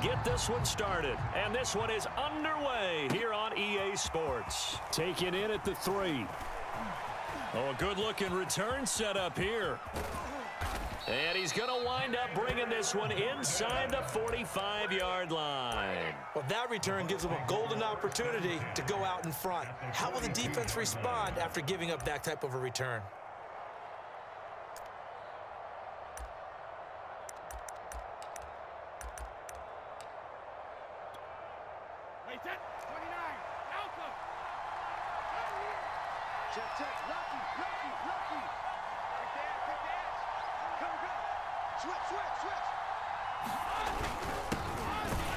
get this one started. And this one is underway here on EA Sports. Taken in at the 3. Oh, a good-looking return setup here. And he's going to wind up bringing this one inside the 45-yard line. Well, that return gives him a golden opportunity to go out in front. How will the defense respond after giving up that type of a return?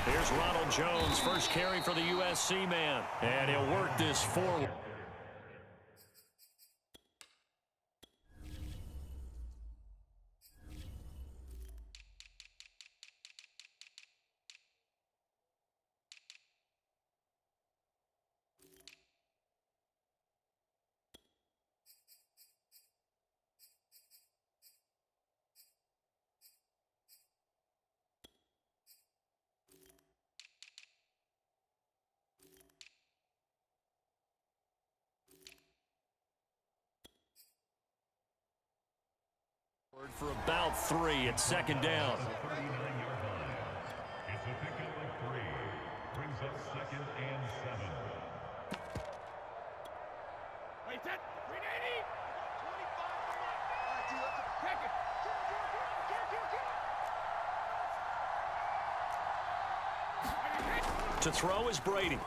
Here's Ronald Jones, first carry for the USC man, and he'll work this forward. For about 3, it's second down. It's a pickup of 3. Brings up second and 7. Wait, set. 380. 25. To throw is Brady.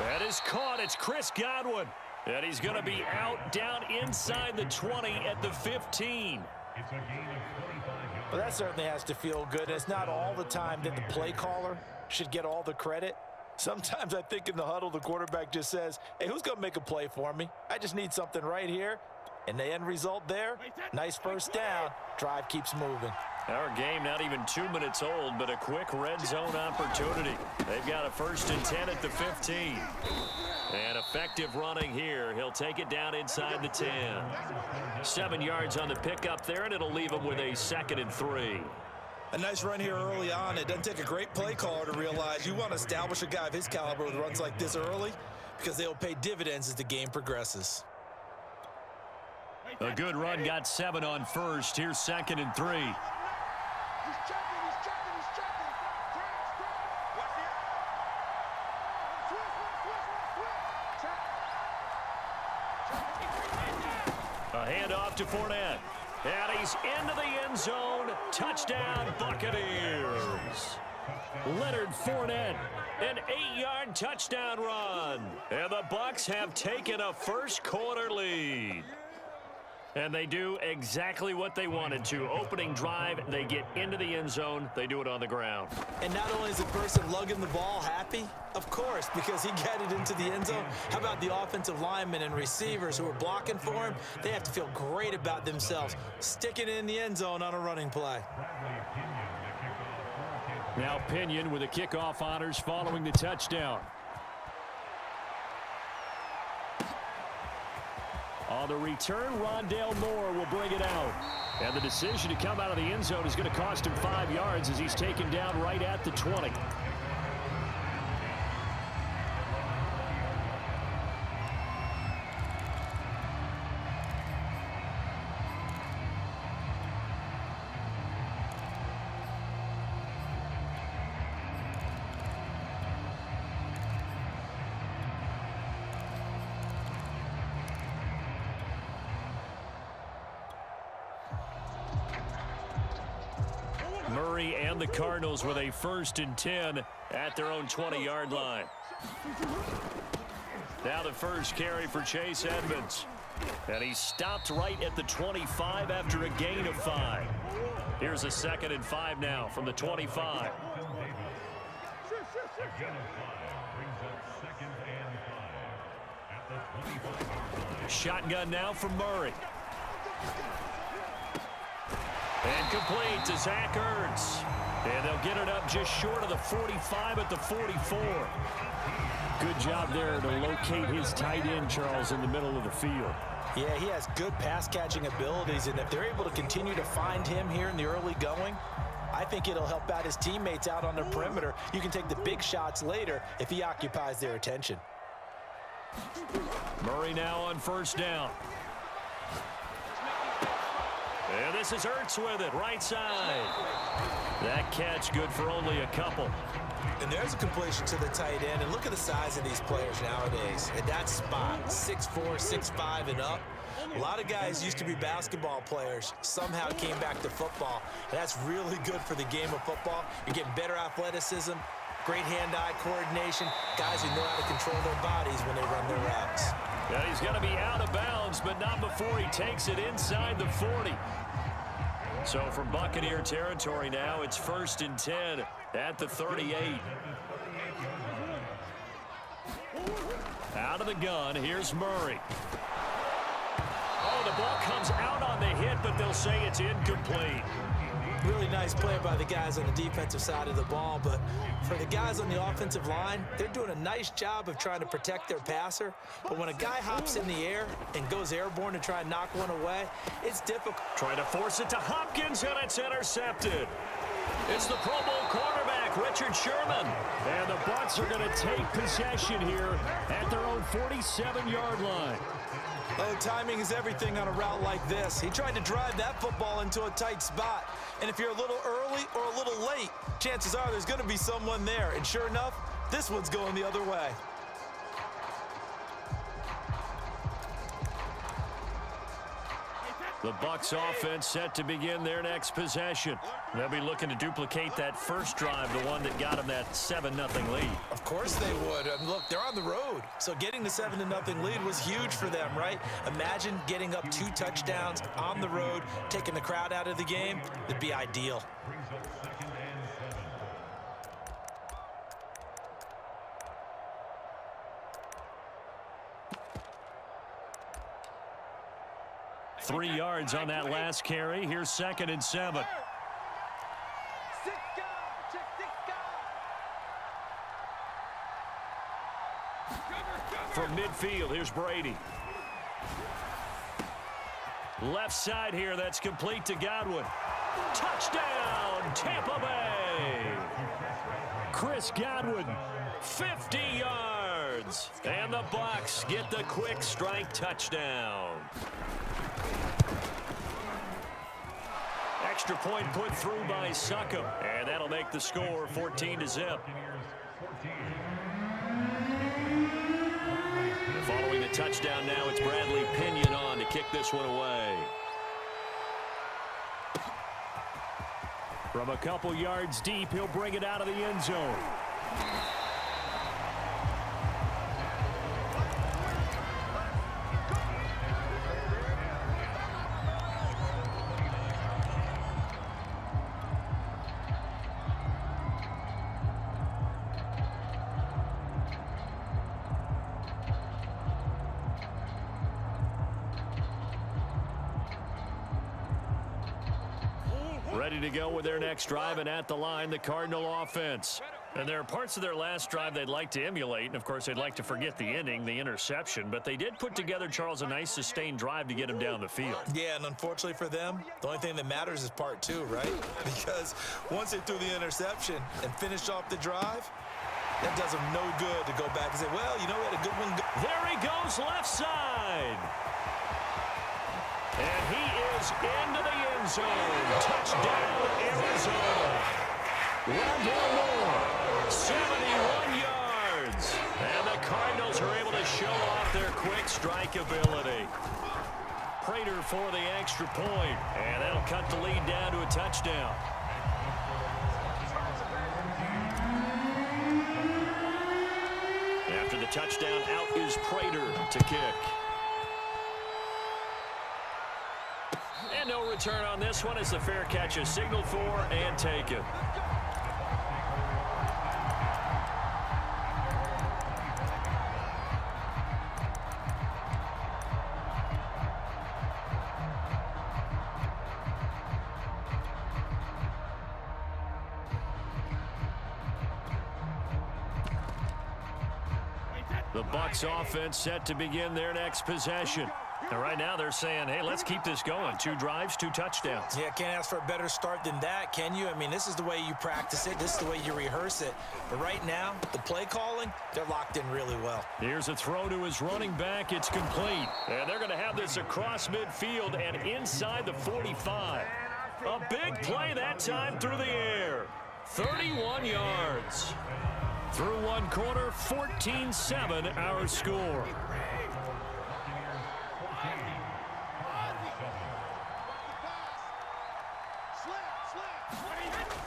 That is caught. It's Chris Godwin. And he's going to be out down inside the 20 at the 15. It's a gain of 25 yards. Well, that certainly has to feel good. It's not all the time that the play caller should get all the credit. Sometimes I think in the huddle, the quarterback just says, hey, who's going to make a play for me? I just need something right here. And the end result there, nice first down. Drive keeps moving. Our game not even 2 minutes old, but a quick red zone opportunity. They've got a 1st and 10 at the 15. And effective running here. He'll take it down inside the 10. 7 yards on the pickup there, and it'll leave him with a 2nd and 3. A nice run here early on. It doesn't take a great play caller to realize you want to establish a guy of his caliber with runs like this early because they'll pay dividends as the game progresses. A good run, got 7 on first. Here's 2nd and 3. A handoff to Fournette. And he's into the end zone. Touchdown, Buccaneers. Leonard Fournette, an 8-yard touchdown run. And the Bucs have taken a first-quarter lead. And they do exactly what they wanted to. Opening drive, they get into the end zone. They do it on the ground. And not only is the person lugging the ball happy, of course, because he got it into the end zone. How about the offensive linemen and receivers who are blocking for him? They have to feel great about themselves, sticking it in the end zone on a running play. Now Pinion with the kickoff honors following the touchdown. On the return, Rondale Moore will bring it out. And the decision to come out of the end zone is going to cost him 5 yards as he's taken down right at the 20. Murray and the Cardinals with a 1st and 10 at their own 20-yard line. Now the first carry for Chase Edmonds. And he stopped right at the 25 after a gain of 5. Here's a 2nd and 5 now from the 25. Shotgun now from Murray. And complete to Zach Ertz. And they'll get it up just short of the 45 at the 44. Good job there to locate his tight end, Charles, in the middle of the field. Yeah, he has good pass-catching abilities, and if they're able to continue to find him here in the early going, I think it'll help out his teammates out on the perimeter. You can take the big shots later if he occupies their attention. Murray now on first down. And this is Ertz with it, right side. That catch good for only a couple. And there's a completion to the tight end. And look at the size of these players nowadays. At that spot, 6'4", 6'5", and up. A lot of guys used to be basketball players, somehow came back to football. And that's really good for the game of football. You're getting better athleticism, great hand-eye coordination, guys who know how to control their bodies when they run their routes. Yeah, he's going to be out of bounds, but not before he takes it inside the 40. So from Buccaneer territory now, it's 1st and 10 at the 38. Out of the gun, here's Murray. Oh, the ball comes out on the hit, but they'll say it's incomplete. Really nice play by the guys on the defensive side of the ball, but for the guys on the offensive line, they're doing a nice job of trying to protect their passer. But when a guy hops in the air and goes airborne to try and knock one away, it's difficult. Trying to force it to Hopkins, and it's intercepted. It's the Pro Bowl quarterback, Richard Sherman. And the Bucs are going to take possession here at their own 47-yard line. Oh, timing is everything on a route like this. He tried to drive that football into a tight spot. And if you're a little early or a little late, chances are there's going to be someone there. And sure enough, this one's going the other way. The Bucs offense set to begin their next possession. They'll be looking to duplicate that first drive, the one that got them that 7-0 lead. Of course they would. And look, they're on the road. So getting the 7-0 lead was huge for them, right? Imagine getting up 2 touchdowns on the road, taking the crowd out of the game. It'd be ideal. Brings up 2nd and 7. 3 yards on that last carry. Here's 2nd and 7. From midfield, here's Brady. Left side here, that's complete to Godwin. Touchdown, Tampa Bay! Chris Godwin, 50 yards. And the Bucs get the quick strike touchdown. Extra point put through by Succop, and that'll make the score 14-0. Following the touchdown now, it's Bradley Pinion on to kick this one away. From a couple yards deep, he'll bring it out of the end zone. Ready to go with their next drive, and at the line, the Cardinal offense. And there are parts of their last drive they'd like to emulate, and of course they'd like to forget the ending, the interception, but they did put together, Charles, a nice sustained drive to get him down the field. Yeah, and unfortunately for them, the only thing that matters is part 2, right? Because once they threw the interception and finished off the drive, that does them no good to go back and say, well, you know, we had a good one. There he goes, left side. And he is into the end zone. Touchdown, Arizona. Rondale Moore, 71 yards. And the Cardinals are able to show off their quick strike ability. Prater for the extra point, and that'll cut the lead down to a touchdown. After the touchdown, out is Prater to kick. And no return on this one as the fair catch is signaled for and taken. The Bucs offense set to begin their next possession. And right now they're saying, hey, let's keep this going. 2 drives, 2 touchdowns. Yeah, can't ask for a better start than that, can you? I mean, this is the way you practice it. This is the way you rehearse it. But right now, the play calling, they're locked in really well. Here's a throw to his running back. It's complete. And they're going to have this across midfield and inside the 45. A big play that time through the air. 31 yards. Through 1 quarter, 14-7 our score.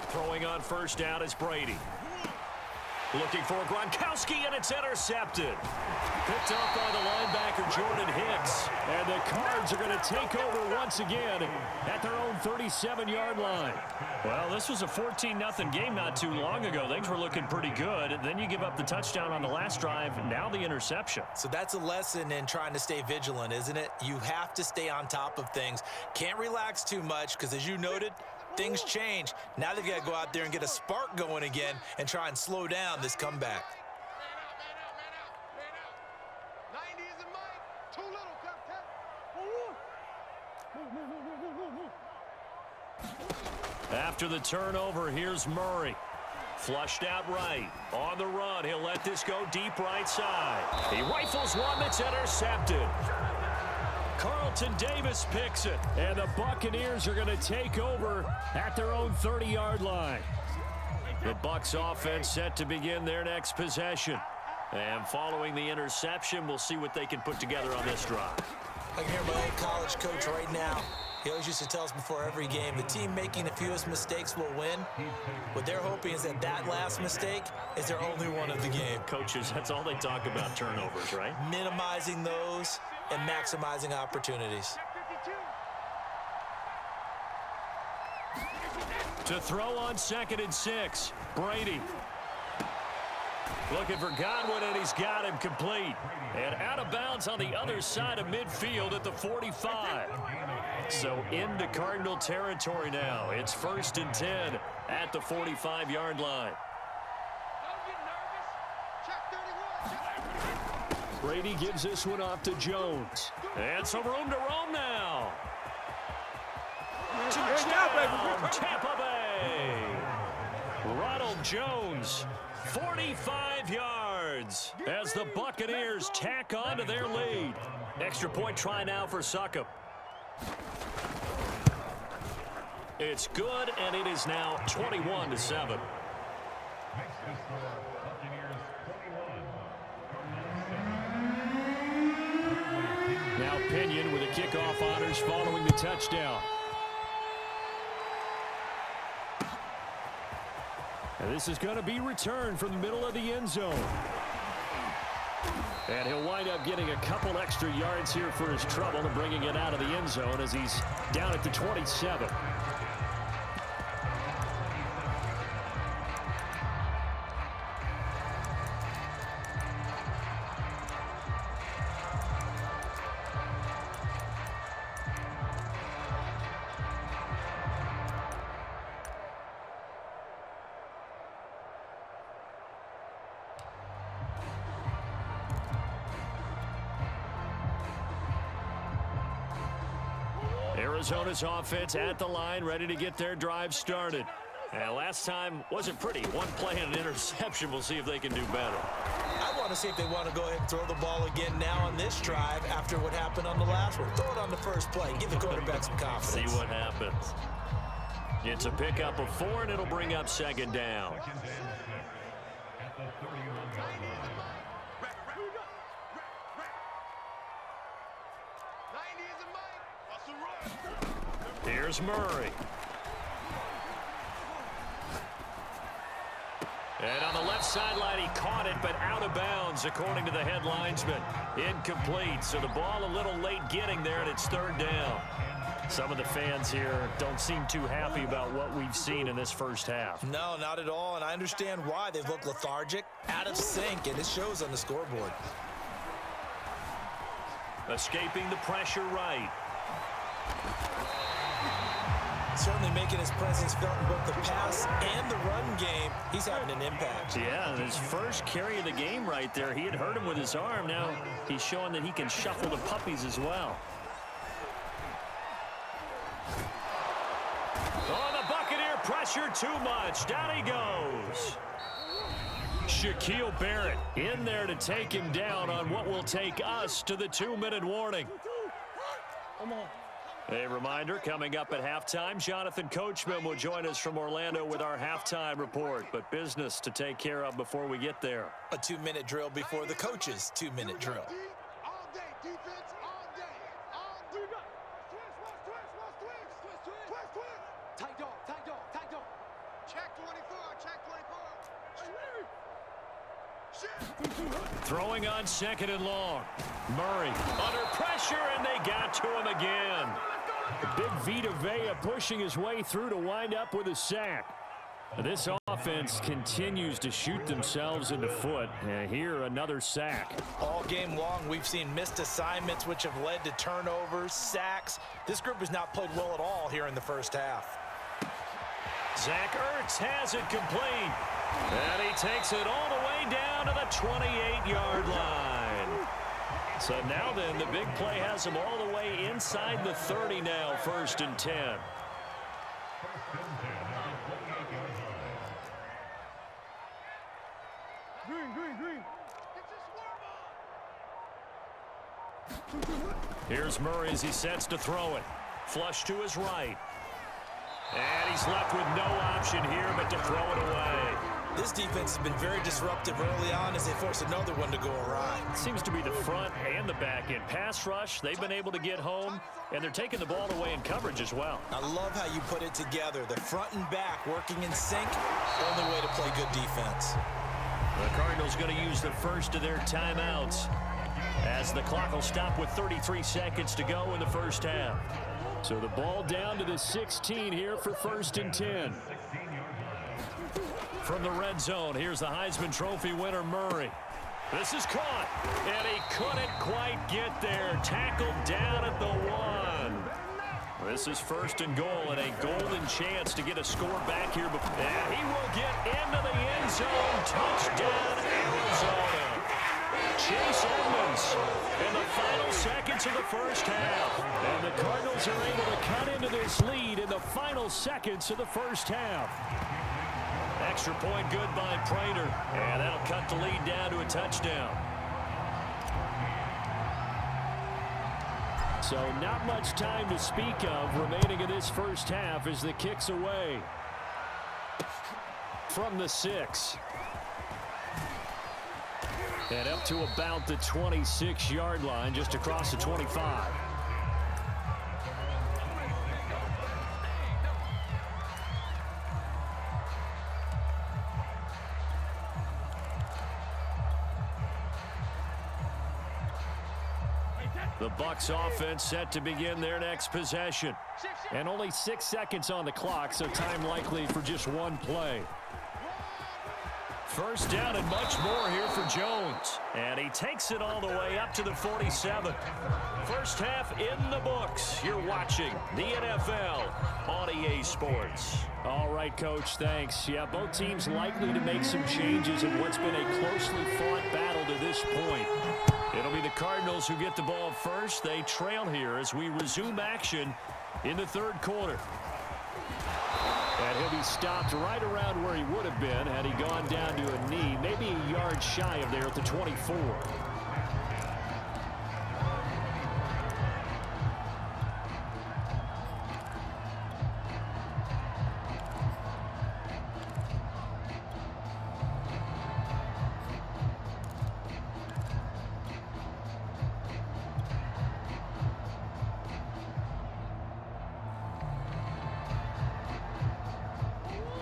Throwing on first down is Brady. Looking for Gronkowski, and it's intercepted. Picked off by the linebacker, Jordan Hicks. And the Cards are going to take over once again at their own 37-yard line. Well, this was a 14-0 game not too long ago. Things were looking pretty good. Then you give up the touchdown on the last drive, now the interception. So that's a lesson in trying to stay vigilant, isn't it? You have to stay on top of things. Can't relax too much because, as you noted, things change. Now they've got to go out there and get a spark going again and try and slow down this comeback. Man out. 90 isn't mine. Too little, Captain. After the turnover, here's Murray. Flushed out right. On the run, he'll let this go deep right side. He rifles one that's intercepted. Carlton Davis picks it, and the Buccaneers are going to take over at their own 30-yard line. The Bucs offense set to begin their next possession. And following the interception, we'll see what they can put together on this drive. I can hear my old college coach right now. He always used to tell us before every game, the team making the fewest mistakes will win. What they're hoping is that that last mistake is their only one of the game. Coaches, that's all they talk about, turnovers, right? Minimizing those and maximizing opportunities. To throw on 2nd and 6, Brady. Looking for Godwin, and he's got him complete. And out of bounds on the other side of midfield at the 45. So into Cardinal territory now. It's 1st and 10 at the 45-yard line. Brady gives this one off to Jones. And some room to roam now. Touchdown, Tampa Bay. Ronald Jones, 45 yards as the Buccaneers tack on to their lead. Extra point try now for Succop. It's good, and it is now 21-7. Now Pinion with a kickoff honors following the touchdown. And this is going to be returned from the middle of the end zone. And he'll wind up getting a couple extra yards here for his trouble and bringing it out of the end zone as he's down at the 27. Arizona's offense at the line, ready to get their drive started. And last time wasn't pretty. One play and an interception. We'll see if they can do better. I want to see if they want to go ahead and throw the ball again now on this drive after what happened on the last one. Throw it on the first play. Give the quarterback some confidence. See what happens. It's a pickup of 4, and it'll bring up 2nd down. Here's Murray. And on the left sideline, he caught it, but out of bounds, according to the head linesman. Incomplete, so the ball a little late getting there, and it's 3rd down. Some of the fans here don't seem too happy about what we've seen in this first half. No, not at all, and I understand why. They've looked lethargic, out of sync, and it shows on the scoreboard. Escaping the pressure right. Certainly making his presence felt in both the pass and the run game. He's having an impact. Yeah, his first carry of the game right there. He had hurt him with his arm. Now he's showing that he can shuffle the puppies as well. Oh, the Buccaneer pressure too much. Down he goes. Shaquille Barrett in there to take him down on what will take us to the 2-minute warning. A reminder, coming up at halftime, Jonathan Coachman will join us from Orlando with our halftime report. But business to take care of before we get there. A 2-minute drill before the coach's 2-minute drill. All day, defense, all day. All day. Twist. Tight dog. Check 24. Throwing on 2nd and long. Murray under pressure, and they got to him again. Big Vita Vea pushing his way through to wind up with a sack. This offense continues to shoot themselves in the foot. And here, another sack. All game long, we've seen missed assignments, which have led to turnovers, sacks. This group has not played well at all here in the first half. Zach Ertz has it complete. And he takes it all the way down to the 28-yard line. So now then, the big play has him all the way inside the 30 now, 1st and 10. Green. Here's Murray as he sets to throw it. Flush to his right. And he's left with no option here but to throw it away. This defense has been very disruptive early on as they force another one to go awry. Seems to be the front and the back end. Pass rush, they've been able to get home, and they're taking the ball away in coverage as well. I love how you put it together. The front and back working in sync, only way to play good defense. The Cardinals going to use the first of their timeouts as the clock will stop with 33 seconds to go in the first half. So the ball down to the 16 here for 1st and 10. From the red zone, here's the Heisman Trophy winner, Murray. This is caught, and he couldn't quite get there. Tackled down at the 1. This is 1st and goal, and a golden chance to get a score back here. And he will get into the end zone. Touchdown, Arizona. Chase Edmonds in the final seconds of the first half. And the Cardinals are able to cut into this lead in the final seconds of the first half. Extra point good by Prater, and that'll cut the lead down to a touchdown. So not much time to speak of remaining in this first half as the kick's away from the 6. And up to about the 26-yard line, just across the 25. The Bucs offense set to begin their next possession. And only 6 seconds on the clock, so time likely for just one play. First down and much more here for Jones. And he takes it all the way up to the 47. First half in the books. You're watching the NFL on EA Sports. All right, Coach, thanks. Yeah, both teams likely to make some changes in what's been a closely fought battle to this point. It'll be the Cardinals who get the ball first. They trail here as we resume action in the 3rd quarter. And he'll be stopped right around where he would have been had he gone down to a knee, maybe a yard shy of there at the 24.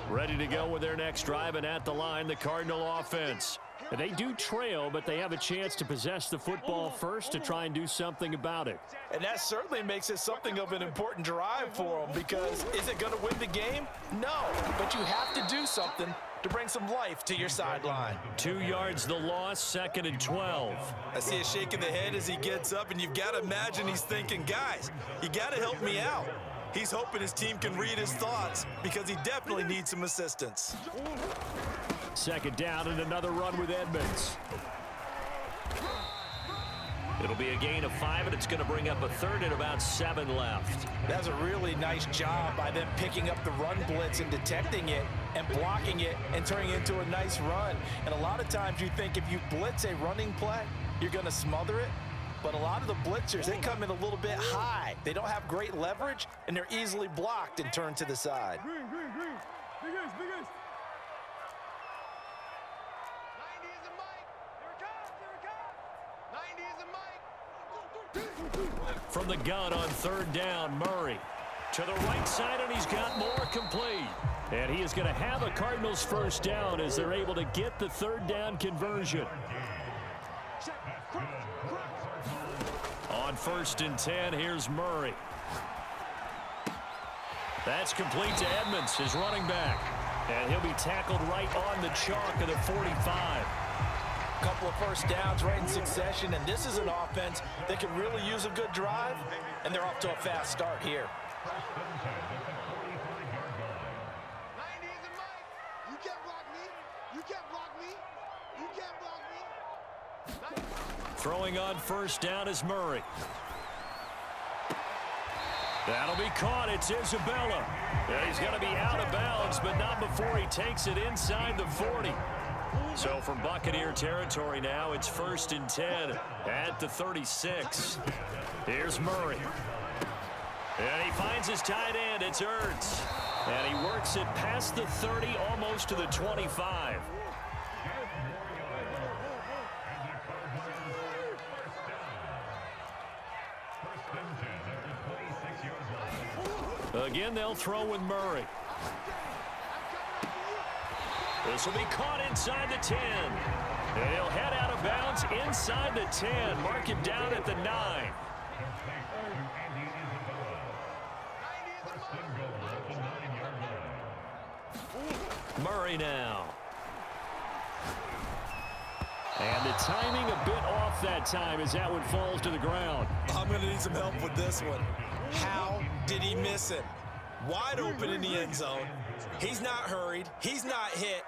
Ready to go with their next drive, and at the line, the Cardinal offense. And they do trail, but they have a chance to possess the football first to try and do something about it. And that certainly makes it something of an important drive for them, because is it going to win the game? No, but you have to do something to bring some life to your sideline. 2 yards the loss, 2nd and 12. I see a shake of the head as he gets up, and you've got to imagine he's thinking, guys, you got to help me out. He's hoping his team can read his thoughts because he definitely needs some assistance. Second down and another run with Edmonds. It'll be a gain of 5, and it's going to bring up a third and about 7 left. That's a really nice job by them picking up the run blitz and detecting it and blocking it and turning it into a nice run. And a lot of times you think if you blitz a running play, you're going to smother it. But a lot of the blitzers, they come in a little bit high. They don't have great leverage, and they're easily blocked and turned to the side. Green. Big ace. 90 is the mic. Here it comes. 90 is the mic. From the gun on third down, Murray. To the right side, and he's got more complete. And he is going to have a Cardinals first down as they're able to get the third down conversion. On 1st and 10, here's Murray. That's complete to Edmonds, his running back. And he'll be tackled right on the chalk of the 45. Couple of first downs right in succession, and this is an offense that can really use a good drive, and they're off to a fast start here. 90 is the mic. You can't block me. You can't block me. You can't block me. 90. Throwing on first down is Murray. That'll be caught. It's Isabella. And he's going to be out of bounds, but not before he takes it inside the 40. So from Buccaneer territory now, it's 1st and 10 at the 36. Here's Murray. And he finds his tight end. It's Ertz. And he works it past the 30, almost to the 25. Again, they'll throw with Murray. This will be caught inside the 10. And he'll head out of bounds inside the 10. Mark him down at the 9. Murray now. And the timing a bit off that time as that one falls to the ground. I'm going to need some help with this one. How did he miss it? Wide open in the end zone. He's not hurried. He's not hit.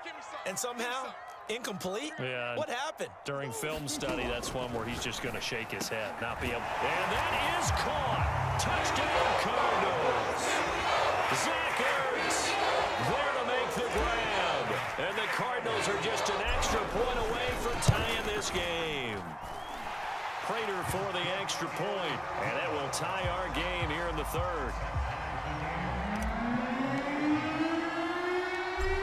And somehow, incomplete? Yeah. What happened? During film study, that's one where he's just going to shake his head, not be able. And that is caught. Touchdown, Cardinals. Zach Ertz there to make the grab. And the Cardinals are just an extra point away from tying this game. Prater for the extra point, and that will tie our game here in the third.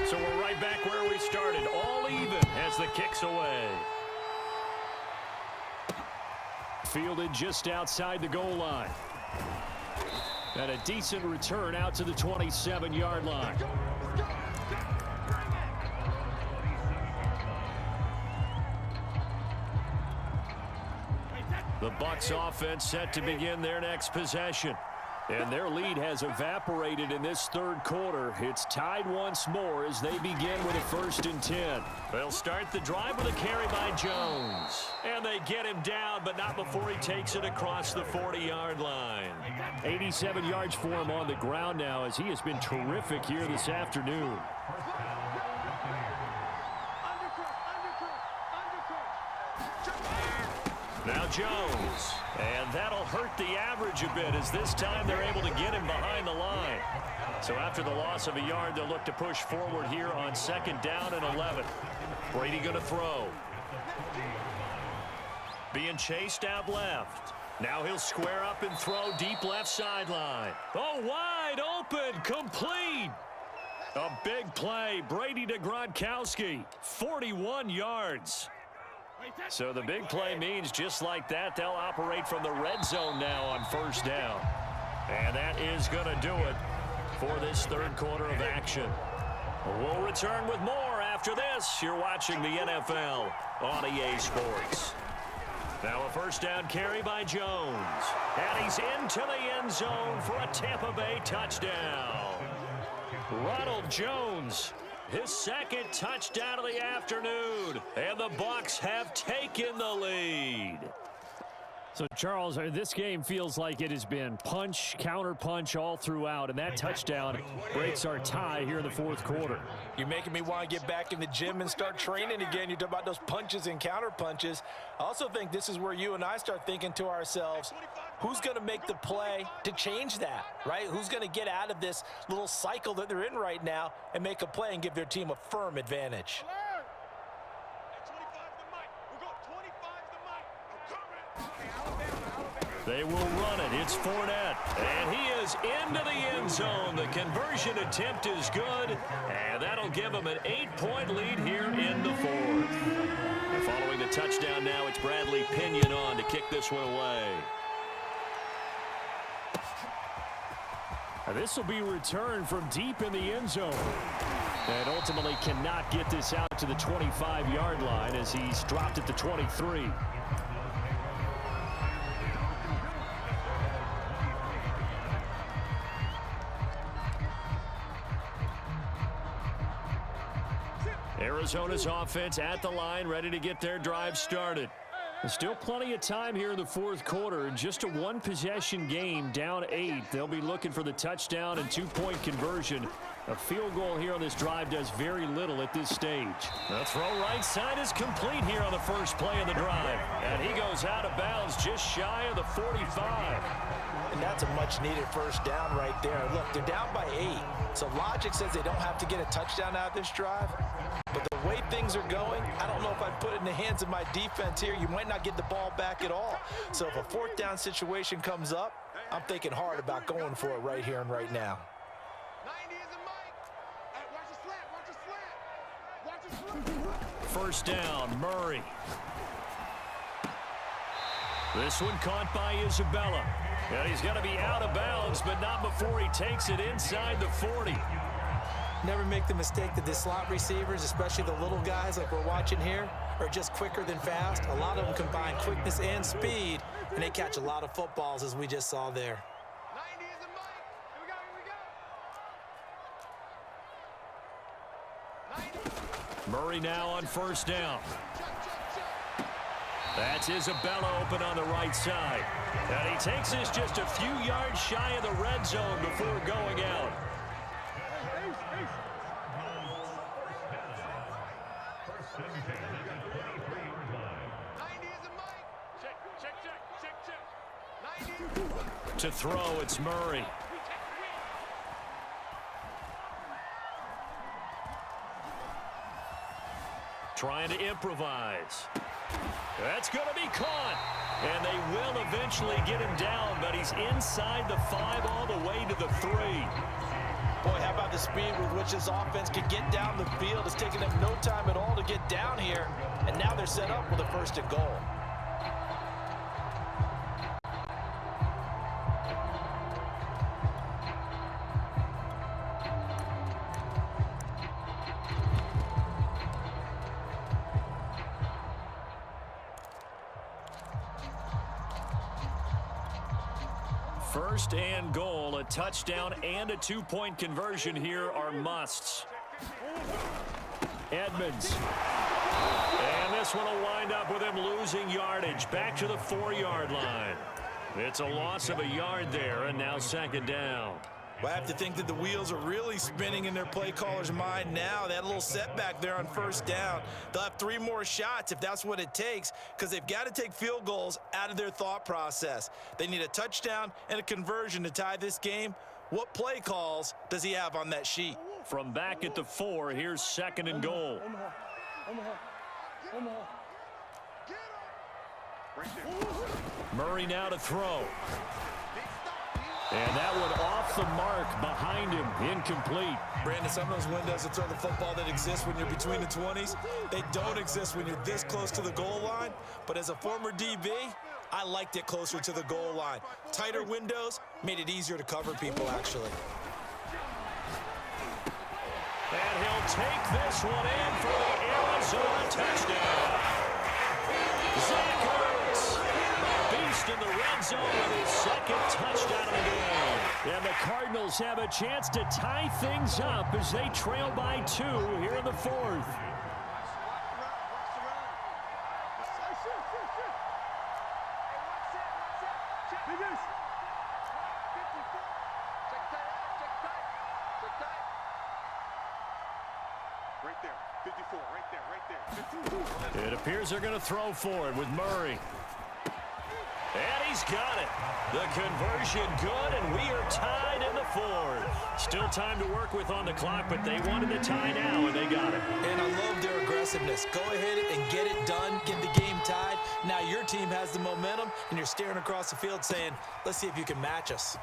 So we're right back where we started, all even as the kick's away. Fielded just outside the goal line. And a decent return out to the 27-yard line. The Bucs offense set to begin their next possession. And their lead has evaporated in this third quarter. It's tied once more as they begin with a 1st and 10. They'll start the drive with a carry by Jones. And they get him down, but not before he takes it across the 40-yard line. 87 yards for him on the ground now as he has been terrific here this afternoon. Now Jones, and that'll hurt the average a bit as this time they're able to get him behind the line. So after the loss of a yard, they'll look to push forward here on 2nd down and 11. Brady going to throw. Being chased out left. Now he'll square up and throw deep left sideline. Oh, wide open, complete. A big play, Brady to Gronkowski, 41 yards. So the big play means just like that, they'll operate from the red zone now on 1st down. And that is going to do it for this third quarter of action. We'll return with more after this. You're watching the NFL on EA Sports. Now a 1st down carry by Jones. And he's into the end zone for a Tampa Bay touchdown. Ronald Jones, his 2nd touchdown of the afternoon, and the Bucs have taken the lead. So, Charles, this game feels like it has been punch, counter-punch all throughout, and that touchdown breaks our tie here in the fourth quarter. You're making me want to get back in the gym and start training again. You talk about those punches and counter-punches. I also think this is where you and I start thinking to ourselves, who's going to make the play to change that, right? Who's going to get out of this little cycle that they're in right now and make a play and give their team a firm advantage? They will run it. It's Fournette. And he is into the end zone. The conversion attempt is good. And that'll give him an 8-point lead here in the fourth. And following the touchdown now, it's Bradley Pinion on to kick this one away. And this will be returned from deep in the end zone. And ultimately cannot get this out to the 25-yard line as he's dropped at the 23. Arizona's offense at the line, ready to get their drive started. There's still plenty of time here in the fourth quarter. Just a one-possession game, down 8. They'll be looking for the touchdown and 2-point conversion. A field goal here on this drive does very little at this stage. The throw right side is complete here on the first play of the drive. And he goes out of bounds just shy of the 45. And that's a much-needed first down right there. Look, they're down by 8. So logic says they don't have to get a touchdown out of this drive. But the way things are going, I don't know if I'd put it in the hands of my defense here. You might not get the ball back at all. So if a fourth down situation comes up, I'm thinking hard about going for it right here and right now. 90 is a mic. Hey, watch the slant. Watch the slant. Watch the slant. First down, Murray. This one caught by Isabella. And he's going to be out of bounds, but not before he takes it inside the 40. Never make the mistake that the slot receivers, especially the little guys like we're watching here, are just quicker than fast. A lot of them combine quickness and speed, and they catch a lot of footballs, as we just saw there. 90 is a mic. Here we go. 90. Murray now on first down. That's Isabella open on the right side. And he takes this just a few yards shy of the red zone before going out. To throw, it's Murray. Trying to improvise. That's going to be caught. And they will eventually get him down, but he's inside the 5 all the way to the 3. Boy, how about the speed with which this offense can get down the field? It's taking them no time at all to get down here. And now they're set up with a first and goal. First and goal, a touchdown and a 2-point conversion here are musts. Edmonds. And this one will wind up with him losing yardage back to the 4-yard line. It's a loss of a yard there, and now second down. Well, I have to think that the wheels are really spinning in their play caller's mind now. They had a little setback there on first down. They'll have 3 more shots if that's what it takes, because they've got to take field goals out of their thought process. They need a touchdown and a conversion to tie this game. What play calls does he have on that sheet? From back at the 4, here's second and goal. Murray now to throw. And that one off the mark behind him, incomplete. Brandon, some of those windows to throw the football that exist when you're between the 20s, they don't exist when you're this close to the goal line. But as a former DB, I liked it closer to the goal line. Tighter windows made it easier to cover people, actually. And he'll take this one in for the Arizona touchdown. Zach Ertz, beast in the red zone with his second touchdown of the game. And the Cardinals have a chance to tie things up as they trail by 2 here in the fourth. Right there. 54. Right there. Right there. 52. It appears they're going to throw for it with Murray. And he's got it. The conversion good, and we are tied in the fourth. Still time to work with on the clock, but they wanted the tie now, and they got it. And I love their aggressiveness. Go ahead and get it done, get the game tied. Now your team has the momentum, and you're staring across the field saying, let's see if you can match us.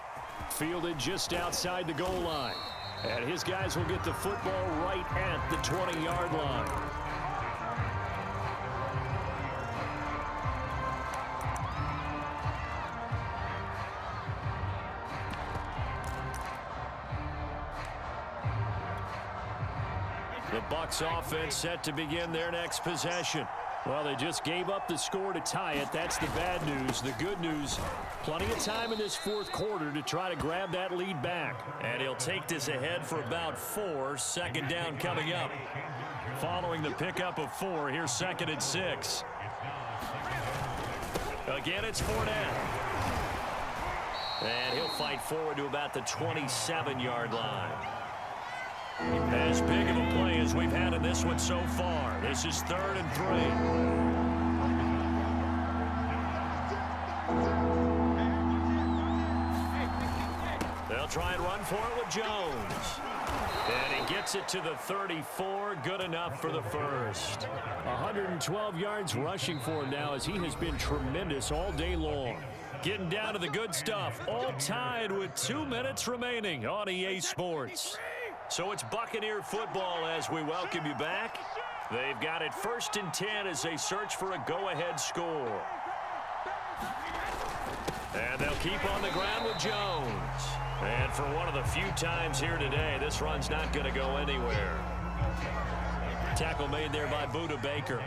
Fielded just outside the goal line. And his guys will get the football right at the 20-yard line. The Bucs offense set to begin their next possession. Well, they just gave up the score to tie it. That's the bad news. The good news, plenty of time in this fourth quarter to try to grab that lead back. And he'll take this ahead for about 4. Second down coming up. Following the pickup of 4, here's 2nd and 6. Again, it's Fournette. And he'll fight forward to about the 27-yard line. As big of a play as we've had in this one so far. This is 3rd and 3. They'll try and run for it with Jones. And he gets it to the 34. Good enough for the first. 112 yards rushing for him now as he has been tremendous all day long. Getting down to the good stuff. All tied with 2 minutes remaining on EA Sports. So it's Buccaneer football as we welcome you back. They've got it 1st and 10 as they search for a go-ahead score. And they'll keep on the ground with Jones. And for one of the few times here today, this run's not going to go anywhere. Tackle made there by Budda Baker.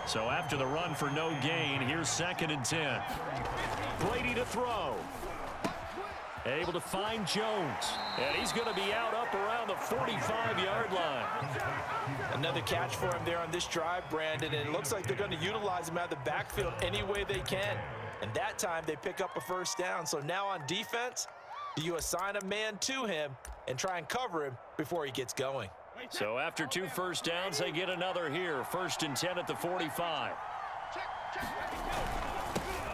So after the run for no gain, here's 2nd and 10. Brady to throw. Able to find Jones. And he's going to be out up around the 45-yard line. Another catch for him there on this drive, Brandon, and it looks like they're going to utilize him out of the backfield any way they can. And that time they pick up a first down. So now on defense, do you assign a man to him and try and cover him before he gets going? So after 2 first downs, they get another here. 1st and 10 at the 45.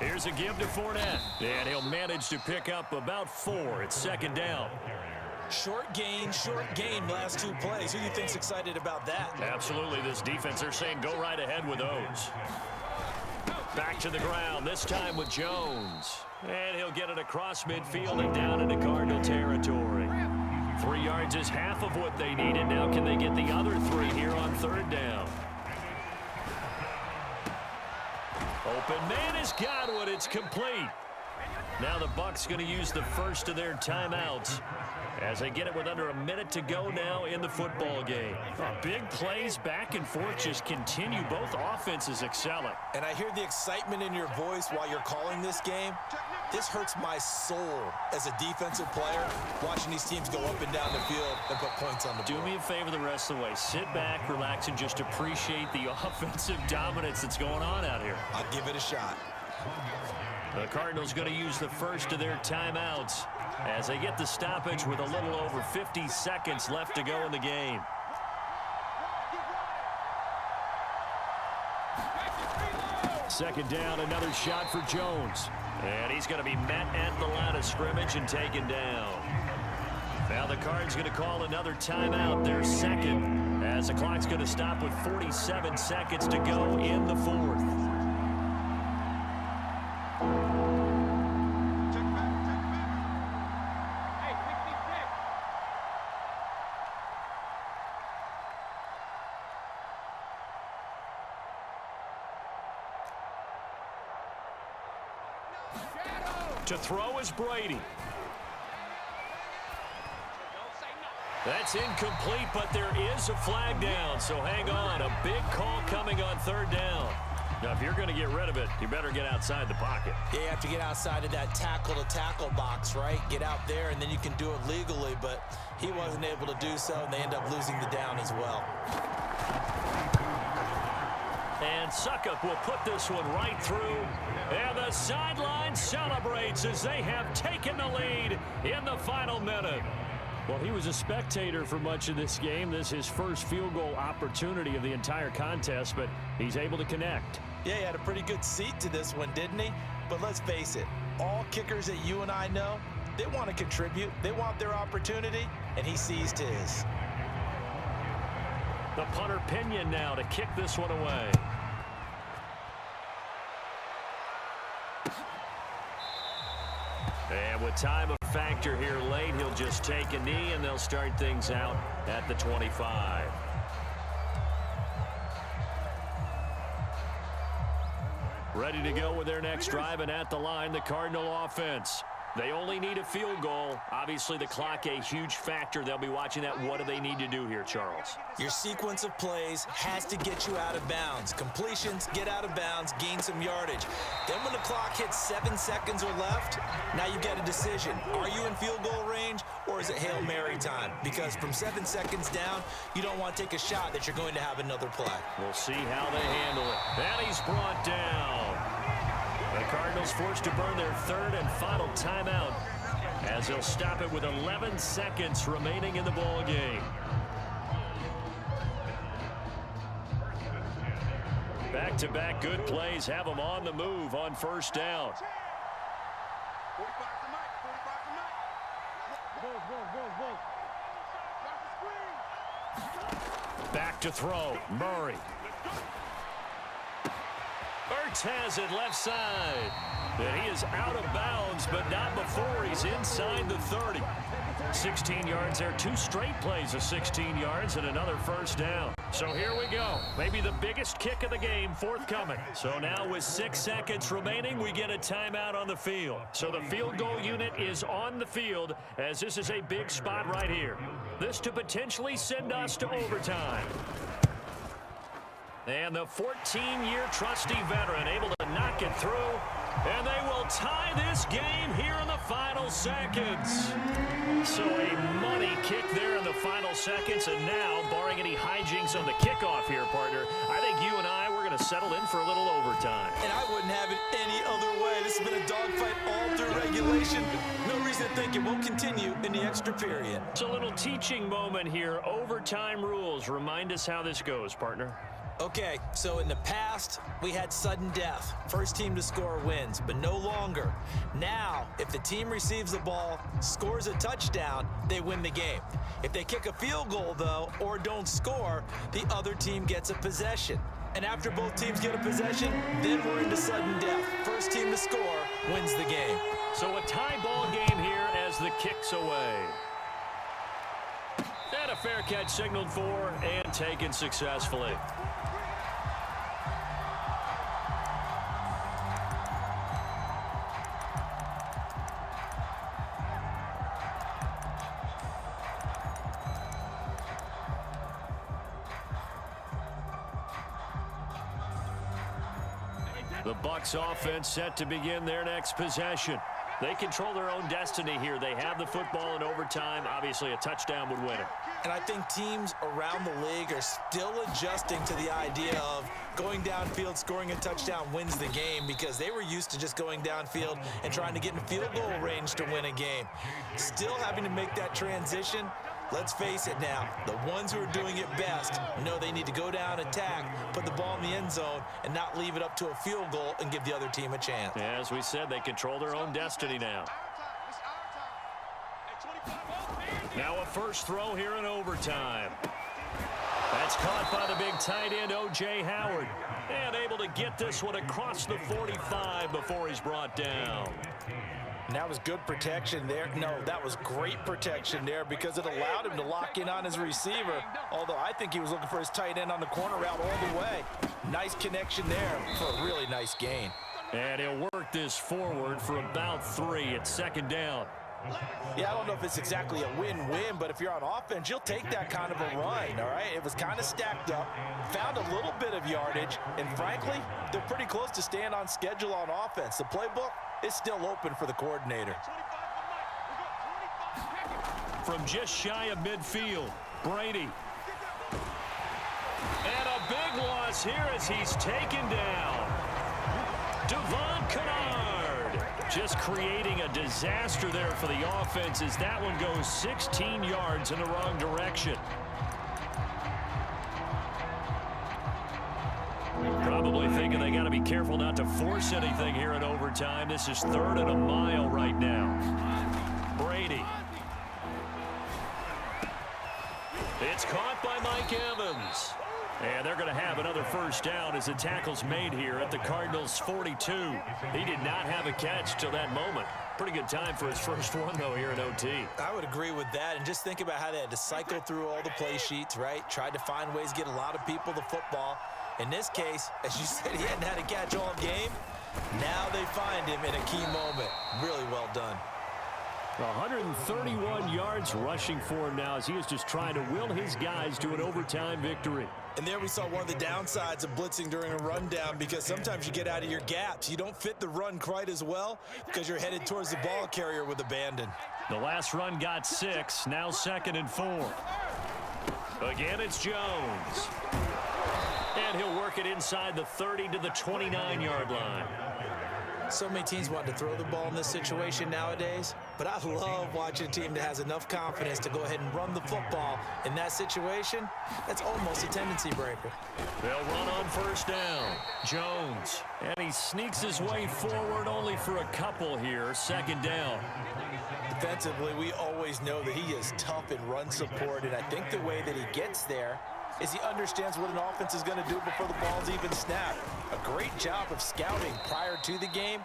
Here's a give to Fournette. And he'll manage to pick up about 4. It's 2nd down. Short gain, last 2 plays. Who do you think's excited about that? Absolutely. This defense, they're saying go right ahead with those. Back to the ground, this time with Jones. And he'll get it across midfield and down into Cardinal territory. 3 yards is half of what they needed. Now can they get the other 3 here on 3rd down? Open man has got one. It's complete. Now the Bucs going to use the first of their timeouts as they get it with under a minute to go now in the football game. Big plays back and forth just continue. Both offenses excelling. And I hear the excitement in your voice while you're calling this game. This hurts my soul as a defensive player, watching these teams go up and down the field and put points on the board. Do me a favor the rest of the way. Sit back, relax, and just appreciate the offensive dominance that's going on out here. I'll give it a shot. The Cardinals going to use the first of their timeouts as they get the stoppage with a little over 50 seconds left to go in the game. Second down, another shot for Jones. And he's going to be met at the line of scrimmage and taken down. Now the Cards going to call another timeout, their second, as the clock's going to stop with 47 seconds to go in the fourth. To throw is Brady. That's incomplete, but there is a flag down, so hang on. A big call coming on 3rd down. Now, if you're going to get rid of it, you better get outside the pocket. Yeah, you have to get outside of that tackle-to-tackle box, right? Get out there, and then you can do it legally, but he wasn't able to do so, and they end up losing the down as well. And Succop will put this one right through. And the sideline celebrates as they have taken the lead in the final minute. Well, he was a spectator for much of this game. This is his first field goal opportunity of the entire contest, but he's able to connect. Yeah, he had a pretty good seat to this one, didn't he? But let's face it, all kickers that you and I know, they want to contribute. They want their opportunity, and he seized his. The punter Pinion now to kick this one away. And with time a factor here late, he'll just take a knee, and they'll start things out at the 25. Ready to go with their next drive, and at the line, the Cardinal offense. They only need a field goal. Obviously, the clock a huge factor. They'll be watching that. What do they need to do here, Charles? Your sequence of plays has to get you out of bounds. Completions, get out of bounds, gain some yardage. Then when the clock hits 7 seconds or left, now you get a decision. Are you in field goal range, or is it Hail Mary time? Because from 7 seconds down, you don't want to take a shot that you're going to have another play. We'll see how they handle it. And he's brought down. The Cardinals forced to burn their third and final timeout as they'll stop it with 11 seconds remaining in the ball game. Back-to-back good plays have them on the move on first down. 45 to Mike. 45 to Mike. Back to throw. Murray. Ertz has it left side. And he is out of bounds, but not before he's inside the 30. 16 yards there. 2 straight plays of 16 yards and another first down. So here we go. Maybe the biggest kick of the game forthcoming. So now with 6 seconds remaining, we get a timeout on the field. So the field goal unit is on the field as this is a big spot right here. This to potentially send us to overtime. And the 14-year trusty veteran able to knock it through. And they will tie this game here in the final seconds. So a money kick there in the final seconds. And now, barring any hijinks on the kickoff here, partner, I think you and I, we're going to settle in for a little overtime. And I wouldn't have it any other way. This has been a dogfight all through regulation. No reason to think it won't continue in the extra period. It's a little teaching moment here. Overtime rules. Remind us how this goes, partner. Okay, so in the past, we had sudden death. First team to score wins, but no longer. Now, if the team receives the ball, scores a touchdown, they win the game. If they kick a field goal, though, or don't score, the other team gets a possession. And after both teams get a possession, then we're into sudden death. First team to score wins the game. So a tie ball game here as the kick's away. And a fair catch signaled for and taken successfully. The Bucs offense set to begin their next possession. They control their own destiny here. They have the football in overtime. Obviously, a touchdown would win it. And I think teams around the league are still adjusting to the idea of going downfield, scoring a touchdown wins the game, because they were used to just going downfield and trying to get in field goal range to win a game. Still having to make that transition. Let's face it now, the ones who are doing it best know they need to go down, attack, put the ball in the end zone, and not leave it up to a field goal and give the other team a chance. As we said, they control their own destiny now. Now a first throw here in overtime. That's caught by the big tight end, O.J. Howard. And able to get this one across the 45 before he's brought down. And that was good protection there. No, that was great protection there because it allowed him to lock in on his receiver. Although I think he was looking for his tight end on the corner route all the way. Nice connection there for a really nice gain. And he'll work this forward for about 3 at second down. Yeah, I don't know if it's exactly a win-win, but if you're on offense, you'll take that kind of a run, all right? It was kind of stacked up, found a little bit of yardage, and frankly, they're pretty close to staying on schedule on offense. The playbook is still open for the coordinator. From just shy of midfield, Brady. And a big loss here as he's taken down. Devon Kennard. Just creating a disaster there for the offense as that one goes 16 yards in the wrong direction. Probably thinking they got to be careful not to force anything here in overtime. This is 3rd and a mile right now. Brady. It's caught by Mike Evans. And they're going to have another first down as the tackle's made here at the Cardinals' 42. He did not have a catch till that moment. Pretty good time for his first one, though, here in OT. I would agree with that. And just think about how they had to cycle through all the play sheets, right? Tried to find ways to get a lot of people the football. In this case, as you said, he hadn't had a catch all game. Now they find him in a key moment. Really well done. 131 yards rushing for him now as he is just trying to will his guys to an overtime victory. And there we saw one of the downsides of blitzing during a rundown, because sometimes you get out of your gaps. You don't fit the run quite as well because you're headed towards the ball carrier with abandon. The last run got 6, now 2nd and 4. Again, it's Jones. And he'll work it inside the 30 to the 29-yard line. So many teams want to throw the ball in this situation nowadays, but I love watching a team that has enough confidence to go ahead and run the football. In that situation, that's almost a tendency breaker. They'll run on first down. Jones. And he sneaks his way forward only for a couple here. 2nd down. Defensively, we always know that he is tough in run support, and I think the way that he gets there is he understands what an offense is going to do before the ball's even snapped. A great job of scouting prior to the game,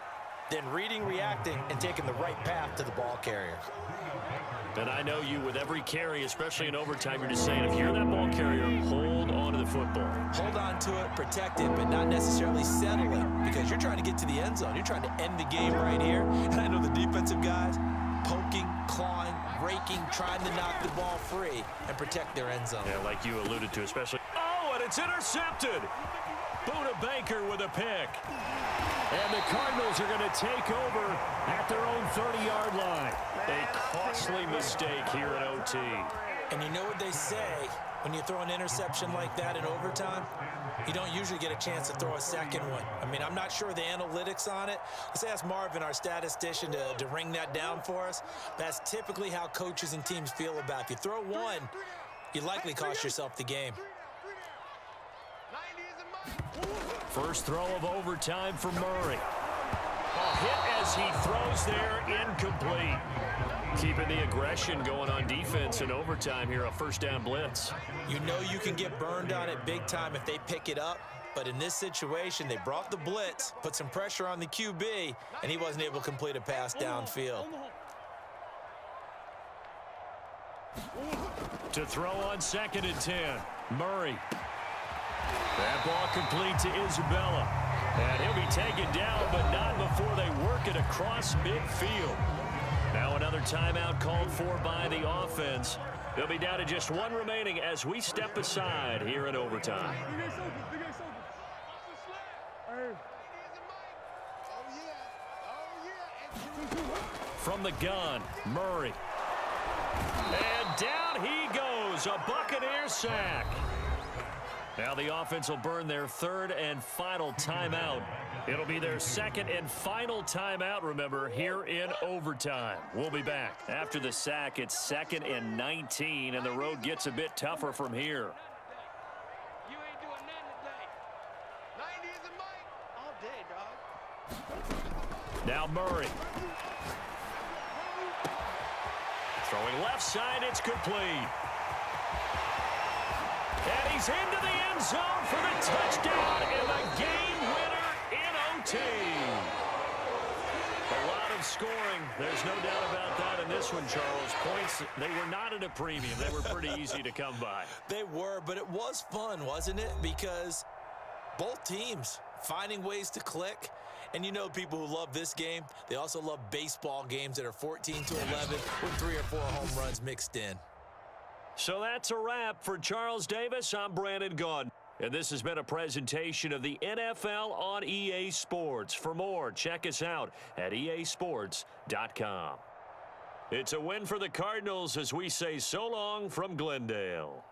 then reading, reacting, and taking the right path to the ball carrier. And I know you, with every carry, especially in overtime, you're just saying, if you're that ball carrier, hold on to the football. Hold on to it, protect it, but not necessarily settle it, because you're trying to get to the end zone. You're trying to end the game right here. And I know the defensive guys poking, clawing, raking, trying to knock the ball free and protect their end zone. Yeah, like you alluded to, especially. Oh, and it's intercepted. Buda Baker with a pick. And the Cardinals are going to take over at their own 30-yard line. A costly mistake here in OT. And you know what they say, when you throw an interception like that in overtime, you don't usually get a chance to throw a second one. I mean, I'm not sure the analytics on it. Let's ask Marvin, our statistician, to ring that down for us. That's typically how coaches and teams feel about it. If you throw one, you likely cost yourself the game. First throw of overtime for Murray. A hit as he throws there, incomplete. Keeping the aggression going on defense in overtime here, a first down blitz. You know you can get burned on it big time if they pick it up, but in this situation, they brought the blitz, put some pressure on the QB, and he wasn't able to complete a pass downfield. To throw on 2nd and 10, Murray. That ball complete to Isabella. And he'll be taken down, but not before they work it across midfield. Now another timeout called for by the offense. They'll be down to just one remaining as we step aside here in overtime. From the gun, Murray. And down he goes, a Buccaneer sack. Now the offense will burn their 3rd and final timeout. It'll be their 2nd and final timeout, remember, here in overtime. We'll be back. After the sack, it's 2nd and 19, and the road gets a bit tougher from here. You ain't doing nothing today. 90 is a mic. All day, dog. Now Murray. Throwing left side, it's complete. And he's into the end zone for the touchdown and the game winner in OT. A lot of scoring. There's no doubt about that in this one, Charles. Points, they were not at a premium. They were pretty easy to come by. They were, but it was fun, wasn't it? Because both teams finding ways to click. And you know, people who love this game, they also love baseball games that are 14 to 11 with 3 or 4 home runs mixed in. So that's a wrap for Charles Davis. I'm Brandon Gaudin. And this has been a presentation of the NFL on EA Sports. For more, check us out at easports.com. It's a win for the Cardinals as we say so long from Glendale.